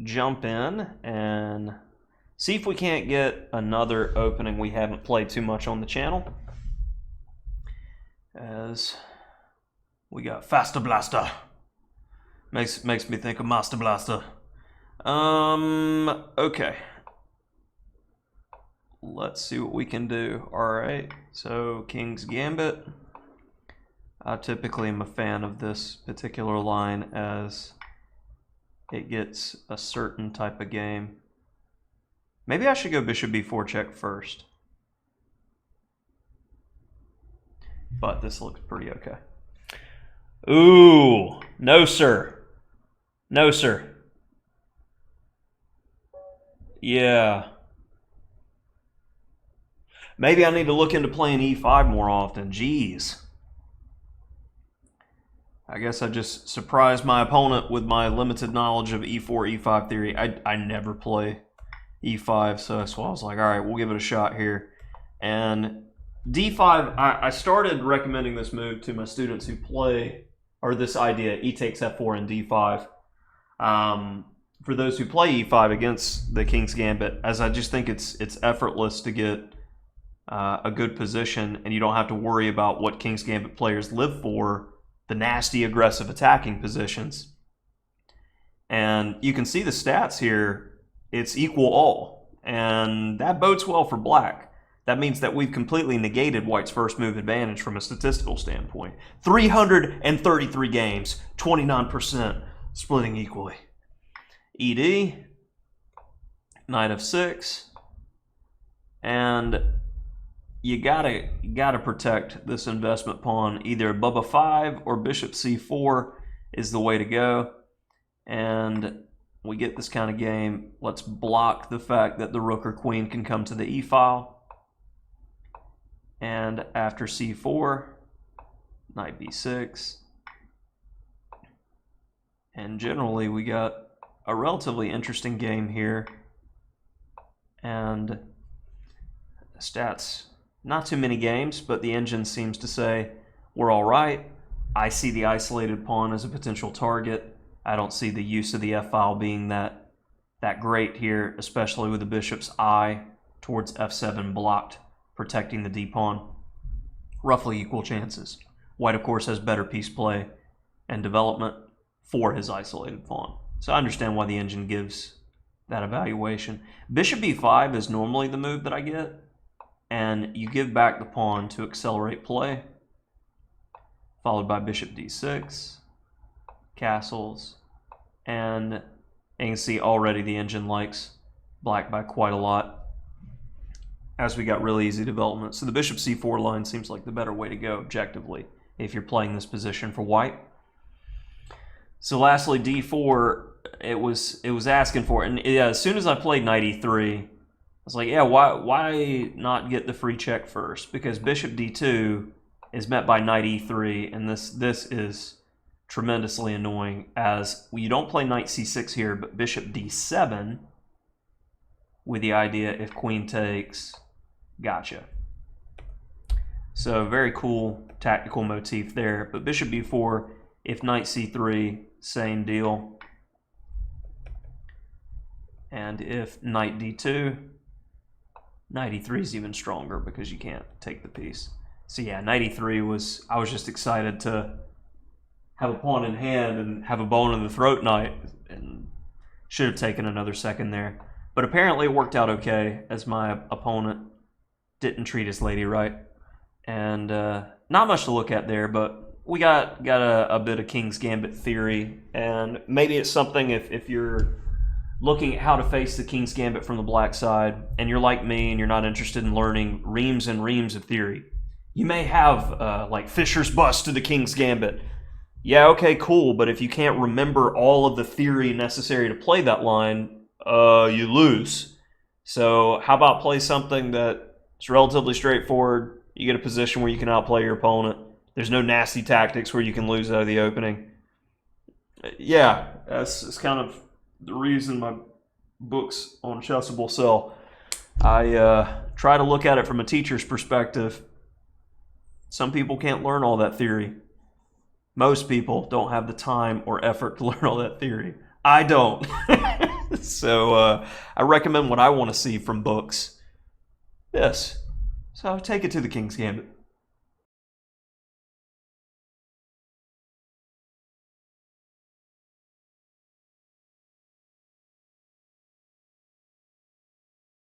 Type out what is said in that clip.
jump in and see if we can't get another opening we haven't played too much on the channel. As we got Faster Blaster. Makes me think of Master Blaster. Okay. Let's see what we can do. Alright, so King's Gambit. I typically am a fan of this particular line as it gets a certain type of game. Maybe I should go Bishop B4 check first. But this looks pretty okay. Ooh, no sir. No sir. Yeah. Maybe I need to look into playing E5 more often. Jeez. I guess I just surprised my opponent with my limited knowledge of E4, E5 theory. I never play E5, so that's why I was like, all right, we'll give it a shot here. And D5, I started recommending this move to my students who play, or this idea, E takes F4 and D5. For those who play E5 against the King's Gambit, as I just think it's effortless to get a good position, and you don't have to worry about what King's Gambit players live for, the nasty, aggressive attacking positions. And you can see the stats here. It's equal all, and that bodes well for black. That means that we've completely negated white's first move advantage from a statistical standpoint. 333 games, 29%, splitting equally. ED, Knight of 6, and you gotta protect this investment pawn. Either Bubba 5 or Bishop C4 is the way to go. And we get this kind of game. Let's block the fact that the rook or queen can come to the E file. And after C4, Knight B6. And generally we got a relatively interesting game here. And stats, not too many games, but the engine seems to say we're all right. I see the isolated pawn as a potential target. I don't see the use of the F-file being that great here, especially with the bishop's eye towards F7 blocked, protecting the D-pawn. Roughly equal chances. White, of course, has better piece play and development for his isolated pawn. So I understand why the engine gives that evaluation. Bishop B5 is normally the move that I get, and you give back the pawn to accelerate play, followed by Bishop D6, castles, and you can see already the engine likes black by quite a lot as we got really easy development. So the Bishop C4 line seems like the better way to go objectively if you're playing this position for white. So lastly, D4, it was asking for it. And yeah, as soon as I played Knight E3, I was like, yeah, why not get the free check first? Because Bishop D2 is met by Knight E3, and this is tremendously annoying, as you don't play Knight C6 here, but Bishop D7 with the idea if Queen takes, gotcha. So very cool tactical motif there. But Bishop B4, if Knight C3, same deal. And if Knight D2, Knight E3 is even stronger because you can't take the piece. So yeah, Knight E3 was, I was just excited to have a pawn in hand and have a bone in the throat knight, and should have taken another second there. But apparently it worked out okay, as my opponent didn't treat his lady right. And not much to look at there, but we got a bit of King's Gambit theory, and maybe it's something if you're looking at how to face the King's Gambit from the black side, and you're like me and you're not interested in learning reams and reams of theory. You may have like Fisher's bust to the King's Gambit. Yeah, okay, cool, but if you can't remember all of the theory necessary to play that line, you lose. So how about play something that's relatively straightforward? You get a position where you can outplay your opponent. There's no nasty tactics where you can lose out of the opening. Yeah, that's kind of the reason my books on Chessable sell. I try to look at it from a teacher's perspective. Some people can't learn all that theory. Most people don't have the time or effort to learn all that theory. I don't. So I recommend what I want to see from books. This. So take it to the King's Gambit.